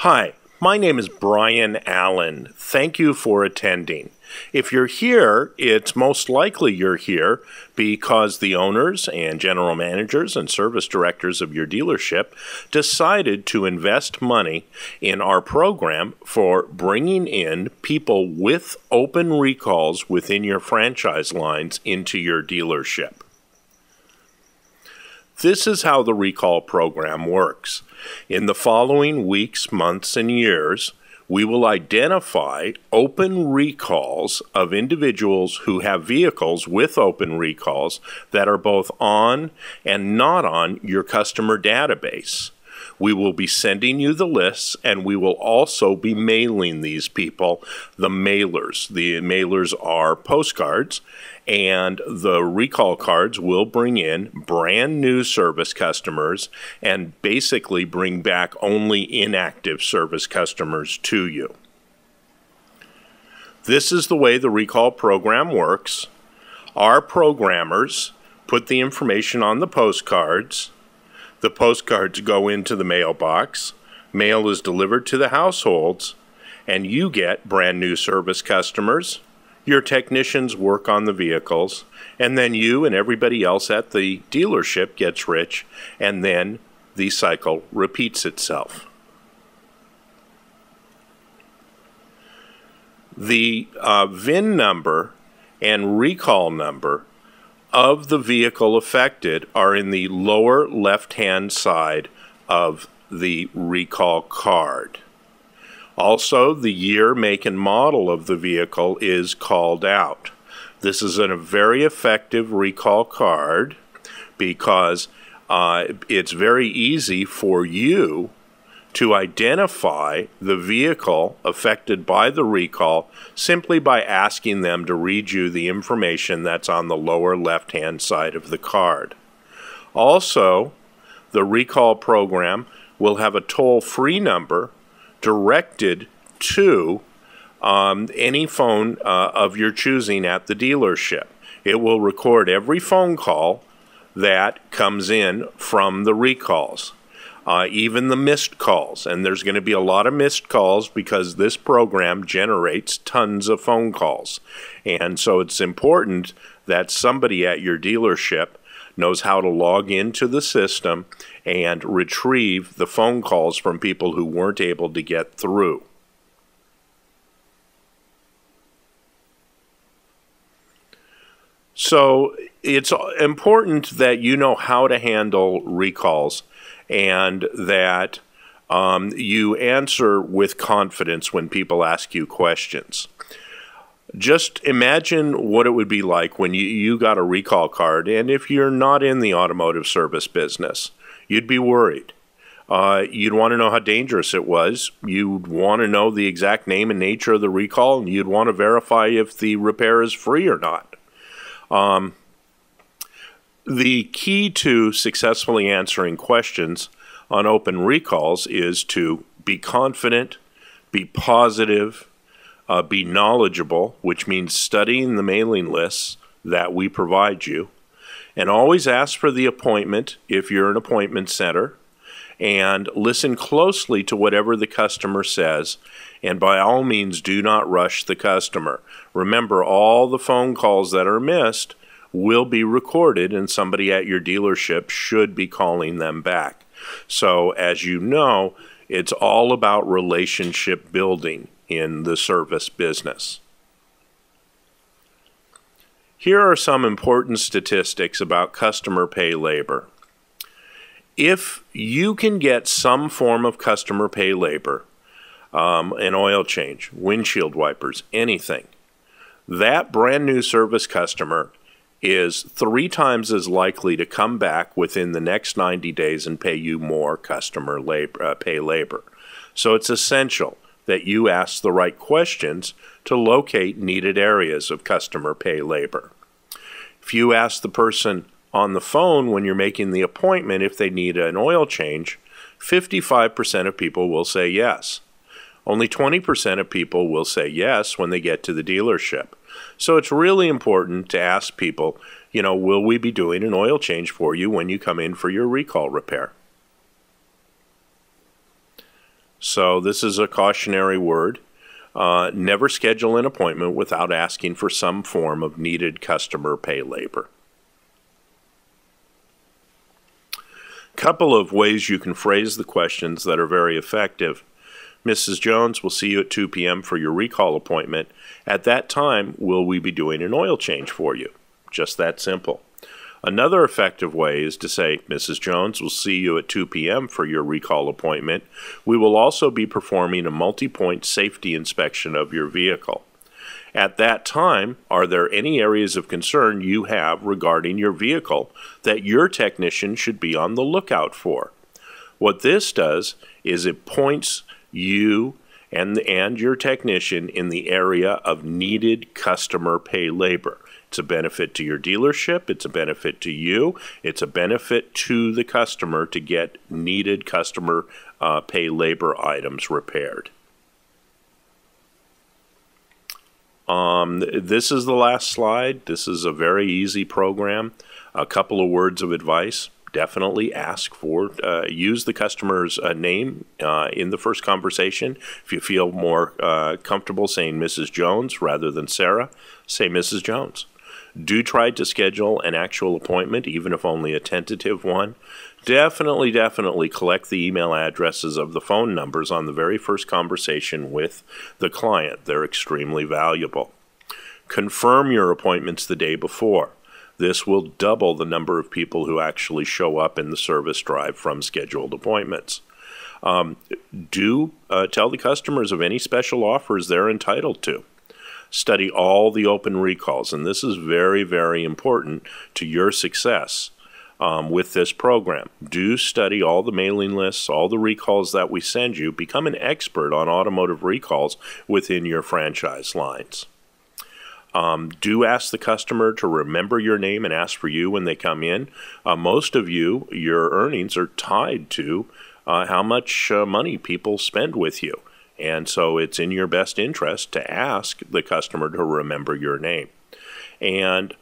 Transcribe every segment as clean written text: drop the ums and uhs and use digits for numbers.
Hi, my name is Brian Allen. Thank you for attending. If you're here, it's most likely you're here because the owners and general managers and service directors of your dealership decided to invest money in our program for bringing in people with open recalls within your franchise lines into your dealership. This is how the recall program works. In the following weeks, months, and years, we will identify open recalls of individuals who have vehicles with open recalls that are both on and not on your customer database. We will be sending you the lists, and we will also be mailing these people the mailers. The mailers are postcards, and the recall cards will bring in brand new service customers and basically bring back only inactive service customers to you. This is the way the recall program works. Our programmers put the information on the postcards. The postcards go into the mailbox, mail is delivered to the households, and you get brand new service customers. Your technicians work on the vehicles, and then you and everybody else at the dealership gets rich, and then the cycle repeats itself. The VIN number and recall number of the vehicle affected are in the lower left-hand side of the recall card. Also, the year, make, and model of the vehicle is called out. This is a very effective recall card because it's very easy for you to identify the vehicle affected by the recall simply by asking them to read you the information that's on the lower left-hand side of the card. Also, the recall program will have a toll-free number directed to any phone of your choosing at the dealership. It will record every phone call that comes in from the recalls. Even the missed calls, and there's going to be a lot of missed calls because this program generates tons of phone calls. And so it's important that somebody at your dealership knows how to log into the system and retrieve the phone calls from people who weren't able to get through. So it's important that you know how to handle recalls and that you answer with confidence when people ask you questions. Just imagine what it would be like when you got a recall card, and if you're not in the automotive service business, you'd be worried. You'd want to know how dangerous it was. You'd want to know the exact name and nature of the recall, and you'd want to verify if the repair is free or not. The key to successfully answering questions on open recalls is to be confident, be positive, be knowledgeable, which means studying the mailing lists that we provide you, and always ask for the appointment if you're an appointment center, and listen closely to whatever the customer says, and by all means do not rush the customer. Remember, all the phone calls that are missed will be recorded, and somebody at your dealership should be calling them back. So, as you know, it's all about relationship building in the service business. Here are some important statistics about customer pay labor. If you can get some form of customer pay labor, an oil change, windshield wipers, anything, that brand new service customer is 3 times as likely to come back within the next 90 days and pay you more customer pay labor. So it's essential that you ask the right questions to locate needed areas of customer pay labor. If you ask the person on the phone when you're making the appointment if they need an oil change, 55% of people will say yes. Only 20% of people will say yes when they get to the dealership. So it's really important to ask people, will we be doing an oil change for you when you come in for your recall repair? So this is a cautionary word. Never schedule an appointment without asking for some form of needed customer pay labor. Couple of ways you can phrase the questions that are very effective. Mrs. Jones, we'll see you at 2 p.m. for your recall appointment. At that time, will we be doing an oil change for you? Just that simple. Another effective way is to say, Mrs. Jones, we'll see you at 2 p.m. for your recall appointment. We will also be performing a multi-point safety inspection of your vehicle. At that time, are there any areas of concern you have regarding your vehicle that your technician should be on the lookout for? What this does is it points you and your technician in the area of needed customer pay labor. It's a benefit to your dealership, it's a benefit to you, it's a benefit to the customer to get needed customer pay labor items repaired. This is the last slide. This is a very easy program. A couple of words of advice. Definitely ask for, use the customer's name in the first conversation. If you feel more comfortable saying Mrs. Jones rather than Sarah, say Mrs. Jones. Do try to schedule an actual appointment, even if only a tentative one. Definitely collect the email addresses of the phone numbers on the very first conversation with the client. They're extremely valuable. Confirm your appointments the day before. This will double the number of people who actually show up in the service drive from scheduled appointments. Do tell the customers of any special offers they're entitled to. Study all the open recalls, and this is very important to your success with this program. Do study all the mailing lists, all the recalls that we send you. Become an expert on automotive recalls within your franchise lines. Do ask the customer to remember your name and ask for you when they come in. Most of you, your earnings are tied to how much money people spend with you. And so it's in your best interest to ask the customer to remember your name. And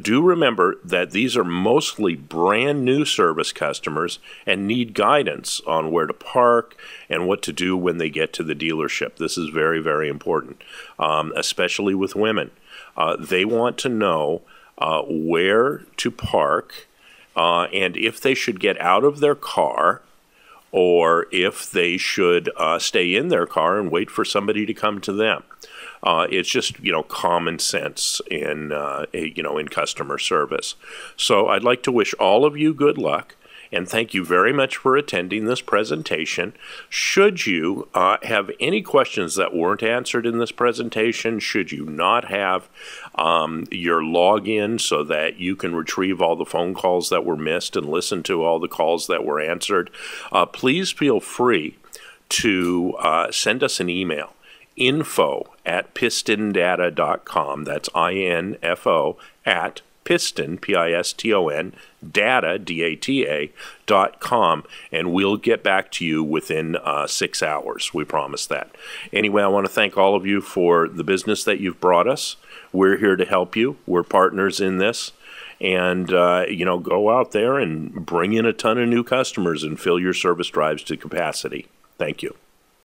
do remember that these are mostly brand new service customers and need guidance on where to park and what to do when they get to the dealership. This is very important, especially with women. They want to know where to park and if they should get out of their car or if they should stay in their car and wait for somebody to come to them. It's just, common sense in, in customer service. So I'd like to wish all of you good luck and thank you very much for attending this presentation. Should you have any questions that weren't answered in this presentation, should you not have your login so that you can retrieve all the phone calls that were missed and listen to all the calls that were answered, please feel free to send us an email. info@pistondata.com. That's info at Piston, Piston, data, data.com, and we'll get back to you within 6 hours. We promise that. Anyway, I want to thank all of you for the business that you've brought us. We're here to help you. We're partners in this. And, go out there and bring in a ton of new customers and fill your service drives to capacity. Thank you.